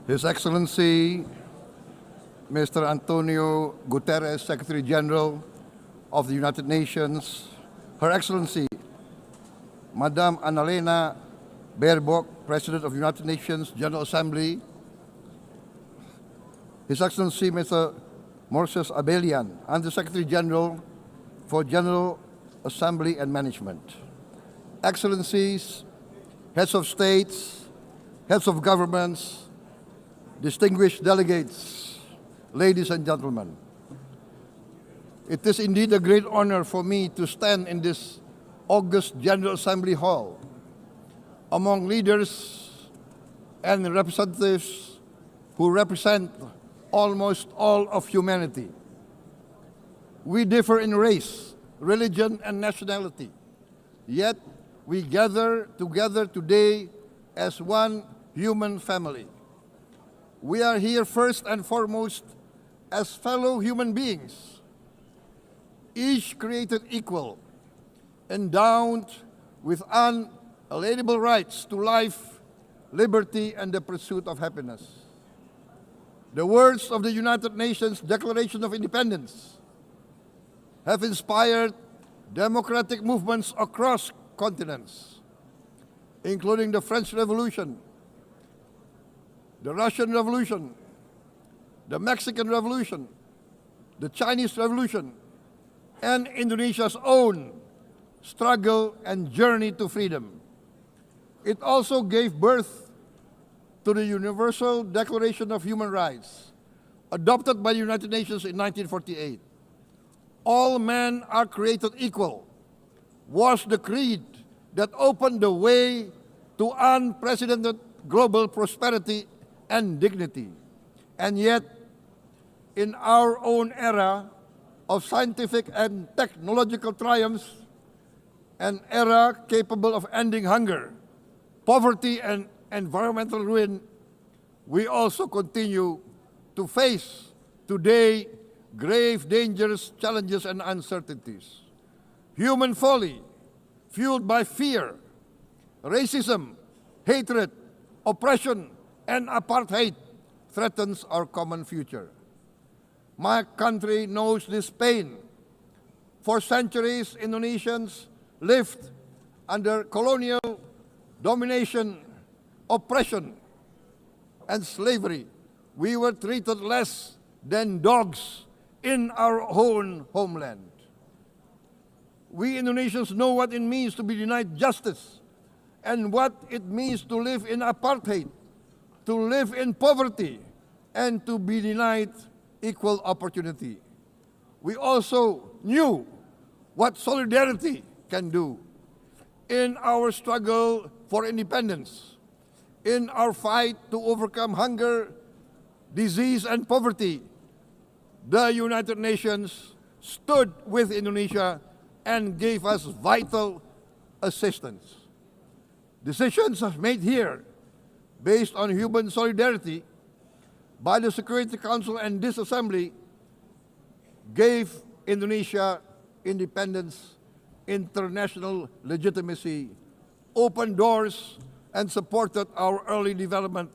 His Excellency, Mr. Antonio Guterres, Secretary General of the United Nations, Her Excellency, Madame Annalena Baerbock, President of the United Nations General Assembly, His Excellency, Mr. Moses Abelian, Under-Secretary General for General Assembly and Management, Excellencies, Heads of States, Heads of Governments, distinguished delegates, ladies and gentlemen. It is indeed a great honor for me to stand in this august General Assembly Hall among leaders and representatives who represent almost all of humanity. We differ in race, religion, and nationality, yet we gather together today as one human family. We are here first and foremost as fellow human beings, each created equal, endowed with unalienable rights to life, liberty, and the pursuit of happiness. The words of the United Nations Declaration of Independence have inspired democratic movements across continents, including the French Revolution, the Russian Revolution, the Mexican Revolution, the Chinese Revolution, and Indonesia's own struggle and journey to freedom. It also gave birth to the Universal Declaration of Human Rights, adopted by the United Nations in 1948. All men are created equal was the creed that opened the way to unprecedented global prosperity and dignity. And yet, in our own era of scientific and technological triumphs, an era capable of ending hunger, poverty, and environmental ruin, we also continue to face today grave dangers, challenges, and uncertainties. Human folly, fueled by fear, racism, hatred, oppression, and apartheid, threatens our common future. My country knows this pain. For centuries, Indonesians lived under colonial domination, oppression, and slavery. We were treated less than dogs in our own homeland. We Indonesians know what it means to be denied justice and what it means to live in apartheid, to live in poverty, and to be denied equal opportunity. We also knew what solidarity can do. In our struggle for independence, in our fight to overcome hunger, disease, and poverty, the United Nations stood with Indonesia and gave us vital assistance. Decisions made here based on human solidarity by the Security Council and this Assembly gave Indonesia independence, international legitimacy, opened doors, and supported our early development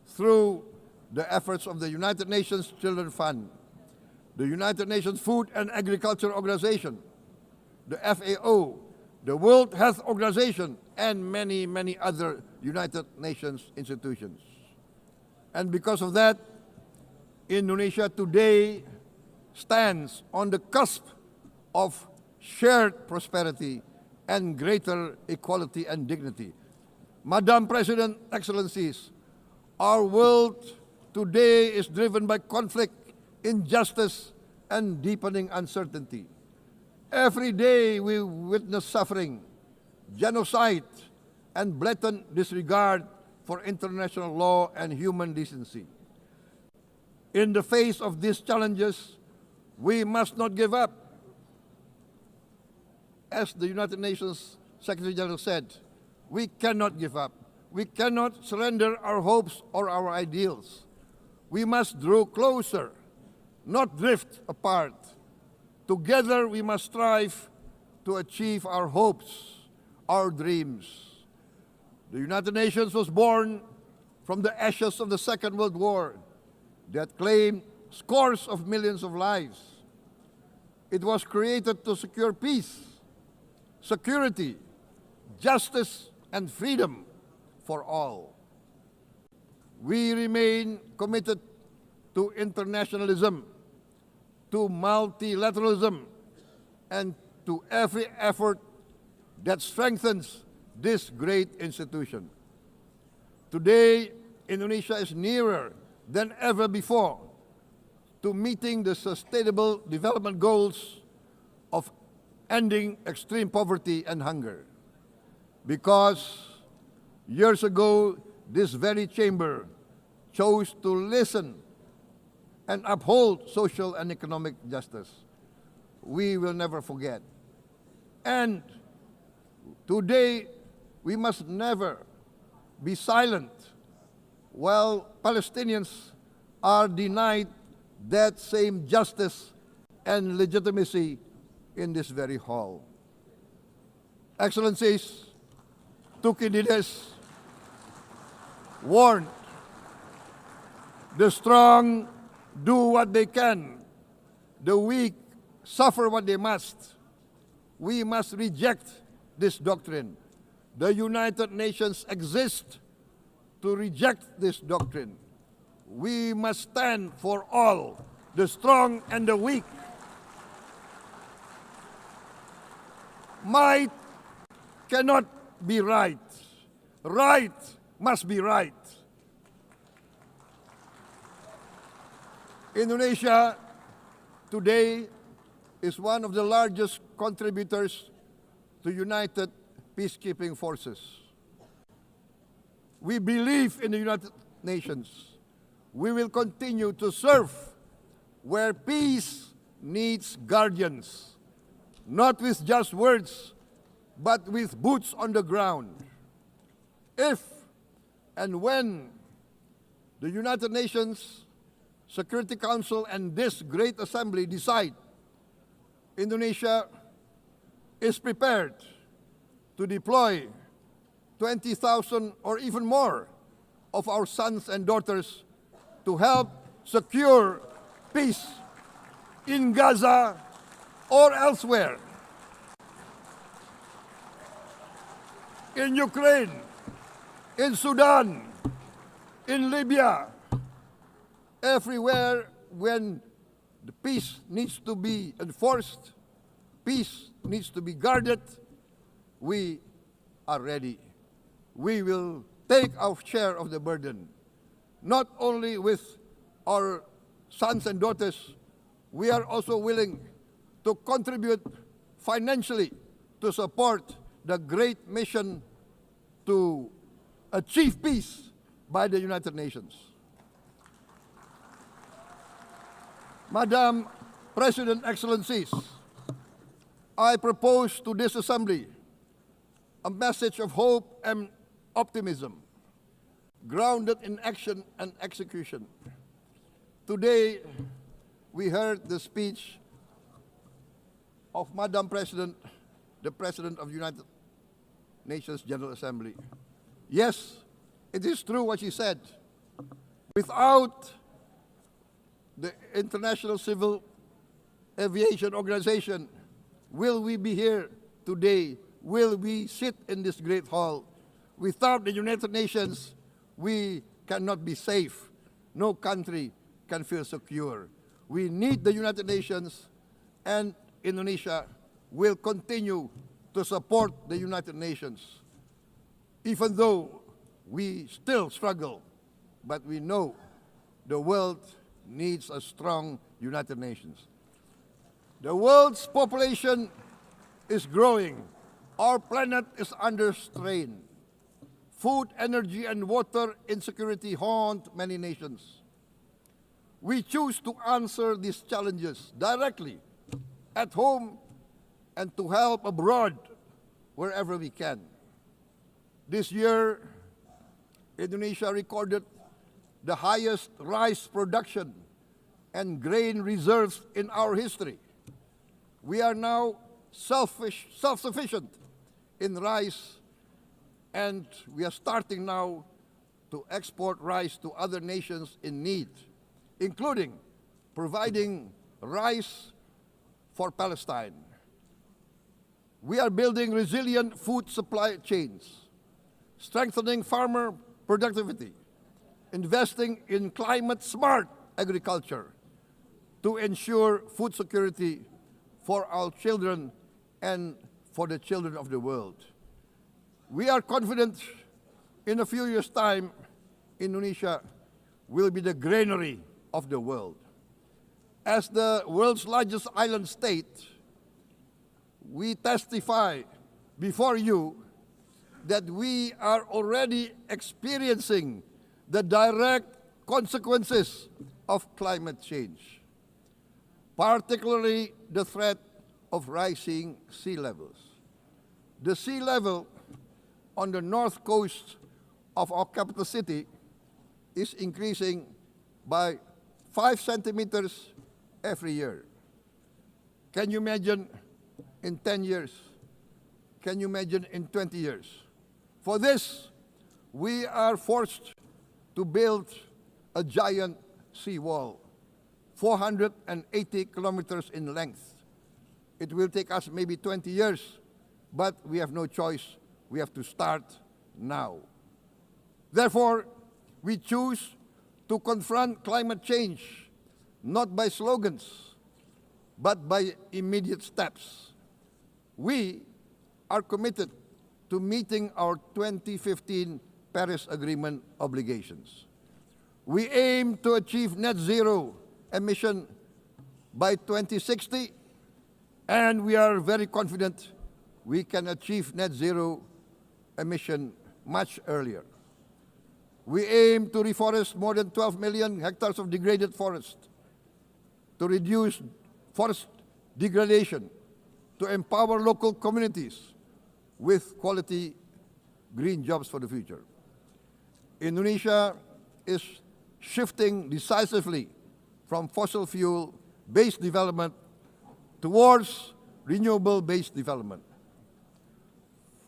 through the efforts of the United Nations Children's Fund, the United Nations Food and Agriculture Organization, the FAO, the World Health Organization, and many, many other United Nations institutions. And because of that, Indonesia today stands on the cusp of shared prosperity and greater equality and dignity. Madam President, Excellencies, our world today is driven by conflict, injustice, and deepening uncertainty. Every day we witness suffering, genocide, and blatant disregard for international law and human decency. In the face of these challenges, we must not give up. As the United Nations Secretary General said, we cannot give up. We cannot surrender our hopes or our ideals. We must draw closer, not drift apart. Together we must strive to achieve our hopes, our dreams. The United Nations was born from the ashes of the Second World War that claimed scores of millions of lives. It was created to secure peace, security, justice, and freedom for all. We remain committed to internationalism, to multilateralism, and to every effort that strengthens this great institution. Today, Indonesia is nearer than ever before to meeting the Sustainable Development Goals of ending extreme poverty and hunger. Because years ago, this very chamber chose to listen and uphold social and economic justice. We will never forget. And today, we must never be silent while Palestinians are denied that same justice and legitimacy in this very hall. Excellencies, Thucydides warned, the strong do what they can, the weak suffer what they must. We must reject this doctrine. The United Nations exist to reject this doctrine. We must stand for all, the strong and the weak. Might cannot be right. Right must be right. Indonesia today is one of the largest contributors to United Peacekeeping Forces. We believe in the United Nations. We will continue to serve where peace needs guardians, not with just words, but with boots on the ground. If and when the United Nations Security Council and this great assembly decide Indonesia is prepared to deploy 20,000 or even more of our sons and daughters to help secure peace in Gaza or elsewhere, in Ukraine, in Sudan, in Libya, everywhere when the peace needs to be enforced, peace needs to be guarded, we are ready. We will take our share of the burden, not only with our sons and daughters, we are also willing to contribute financially to support the great mission to achieve peace by the United Nations. Madam President, Excellencies, I propose to this Assembly a message of hope and optimism, grounded in action and execution. Today, we heard the speech of Madam President, the President of the United Nations General Assembly. Yes, it is true what she said. Without the International Civil Aviation Organization, will we be here today? Will we sit in this great hall? Without the United Nations, we cannot be safe. No country can feel secure. We need the United Nations, and Indonesia will continue to support the United Nations, even though we still struggle, but we know the world needs a strong United Nations. The world's population is growing. Our planet is under strain. Food, energy, and water insecurity haunt many nations. We choose to answer these challenges directly at home and to help abroad wherever we can. This year, Indonesia recorded the highest rice production and grain reserves in our history. We are now self-sufficient in rice, and we are starting now to export rice to other nations in need, including providing rice for Palestine. We are building resilient food supply chains, strengthening farmer productivity, investing in climate-smart agriculture to ensure food security for our children and for the children of the world. We are confident in a few years' time, Indonesia will be the granary of the world. As the world's largest island state, we testify before you that we are already experiencing the direct consequences of climate change, particularly the threat of rising sea levels. The sea level on the north coast of our capital city is increasing by 5 centimeters every year. Can you imagine in 10 years? Can you imagine in 20 years? For this, we are forced to build a giant seawall, 480 kilometers in length. It will take us maybe 20 years, but we have no choice. We have to start now. Therefore, we choose to confront climate change not by slogans, but by immediate steps. We are committed to meeting our 2015 Paris Agreement obligations. We aim to achieve net zero emission by 2060, and we are very confident we can achieve net zero emission much earlier. We aim to reforest more than 12 million hectares of degraded forest, to reduce forest degradation, to empower local communities with quality green jobs for the future. Indonesia is shifting decisively from fossil fuel-based development towards renewable-based development.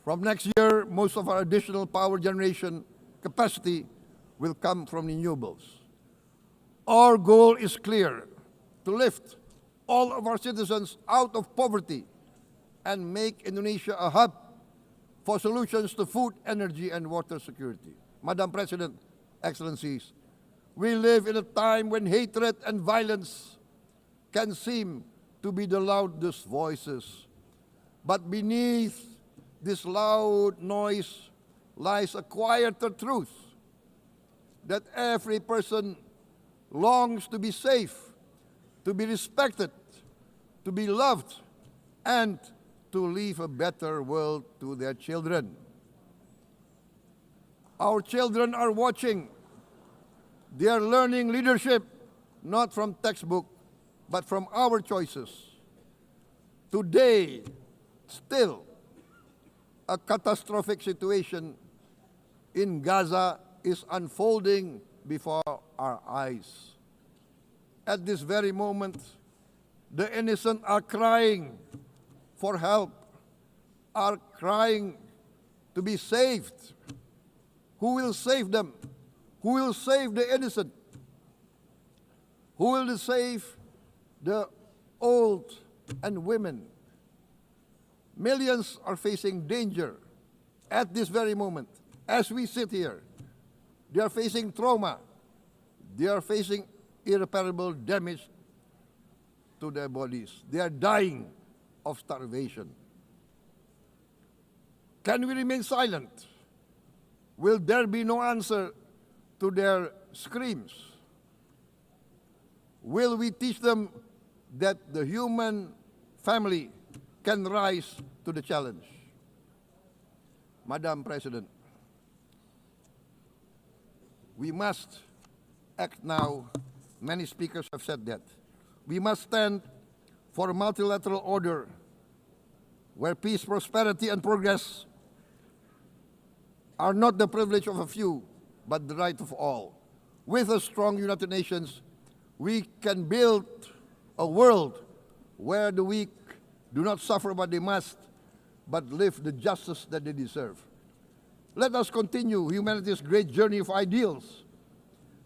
From next year, most of our additional power generation capacity will come from renewables. Our goal is clear: to lift all of our citizens out of poverty and make Indonesia a hub for solutions to food, energy, and water security. Madam President, Excellencies, we live in a time when hatred and violence can seem to be the loudest voices. But beneath this loud noise lies a quieter truth, that every person longs to be safe, to be respected, to be loved, and to leave a better world to their children. Our children are watching. They are learning leadership, not from textbook, but from our choices. Today, still, a catastrophic situation in Gaza is unfolding before our eyes. At this very moment, the innocent are crying for help, are crying to be saved. Who will save them? Who will save the innocent? Who will save the old and women? Millions are facing danger at this very moment. As we sit here, they are facing trauma. They are facing irreparable damage to their bodies. They are dying of starvation. Can we remain silent? Will there be no answer to their screams? Will we teach them that the human family can rise to the challenge? Madam President, we must act now. Many speakers have said that. We must stand for a multilateral order where peace, prosperity, and progress are not the privilege of a few, but the right of all. With a strong United Nations, we can build a world where the weak do not suffer what they must, but live the justice that they deserve. Let us continue humanity's great journey of ideals,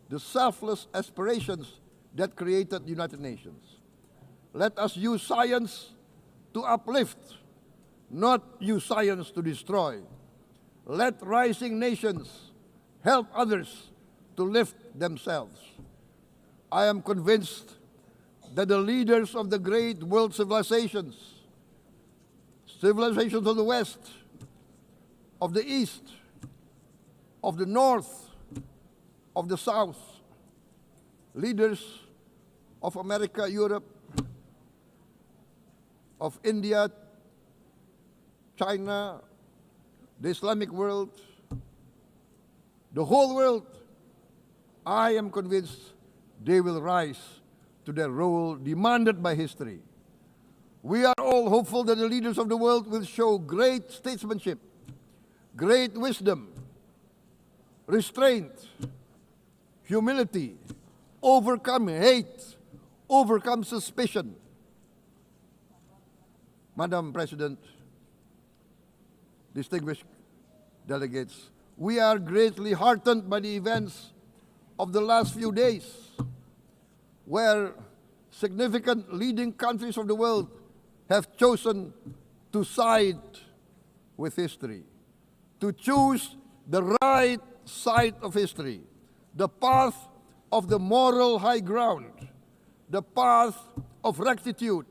the selfless aspirations that created the United Nations. Let us use science to uplift, not use science to destroy. Let rising nations help others to lift themselves. I am convinced that the leaders of the great world civilizations of the West, of the East, of the North, of the South, leaders of America, Europe, of India, China, the Islamic world, the whole world, I am convinced they will rise to their role demanded by history. We are all hopeful that the leaders of the world will show great statesmanship, great wisdom, restraint, humility, overcome hate, overcome suspicion. Madam President, distinguished delegates, we are greatly heartened by the events of the last few days, where significant leading countries of the world have chosen to side with history, to choose the right side of history, the path of the moral high ground, the path of rectitude,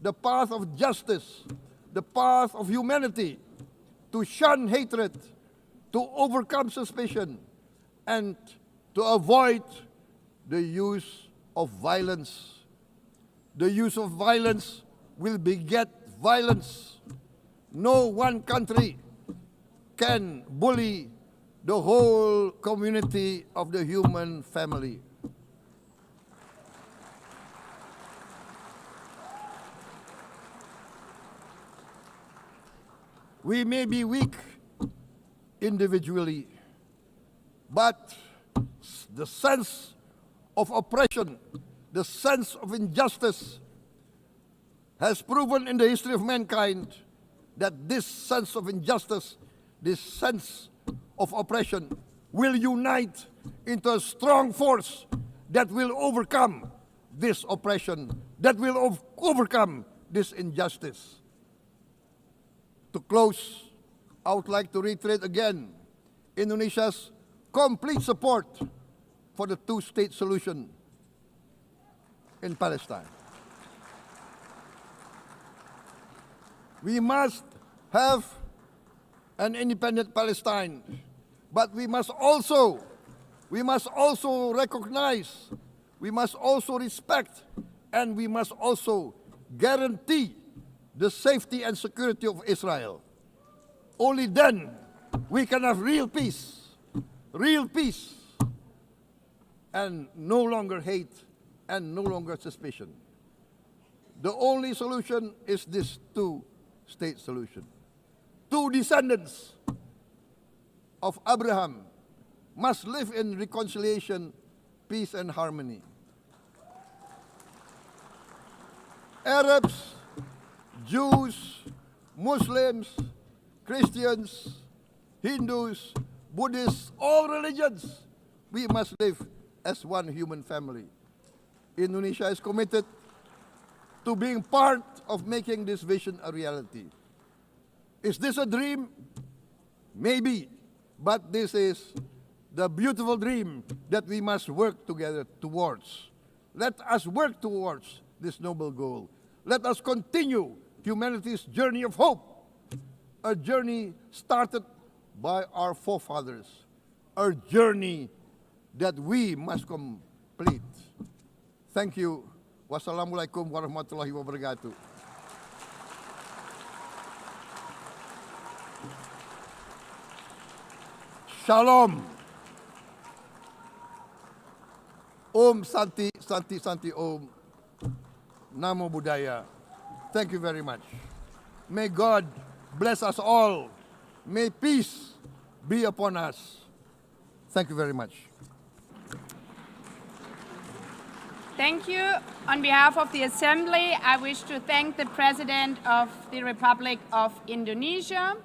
the path of justice, the path of humanity, to shun hatred, to overcome suspicion, and to avoid the use of violence. The use of violence will beget violence. No one country can bully the whole community of the human family. We may be weak individually, but the sense of oppression, the sense of injustice has proven in the history of mankind that this sense of injustice, this sense of oppression will unite into a strong force that will overcome this oppression, that will overcome this injustice. To close, I would like to reiterate again Indonesia's complete support for the two-state solution in Palestine. We must have an independent Palestine, but we must also recognize, we must also respect, and we must also guarantee the safety and security of Israel. Only then we can have real peace, and no longer hate and no longer suspicion. The only solution is this two-state solution. Two descendants of Abraham must live in reconciliation, peace, and harmony. Arabs, Jews, Muslims, Christians, Hindus, Buddhists, all religions, we must live as one human family. Indonesia is committed to being part of making this vision a reality. Is this a dream? Maybe, but this is the beautiful dream that we must work together towards. Let us work towards this noble goal. Let us continue humanity's journey of hope, a journey started by our forefathers, a journey that we must complete. Thank you. Wassalamualaikum warahmatullahi wabarakatuh. Shalom. Om Santi, Santi, Santi Om. Namo Buddhaya. Thank you very much. May God bless us all. May peace be upon us. Thank you very much. Thank you. On behalf of the Assembly, I wish to thank the President of the Republic of Indonesia,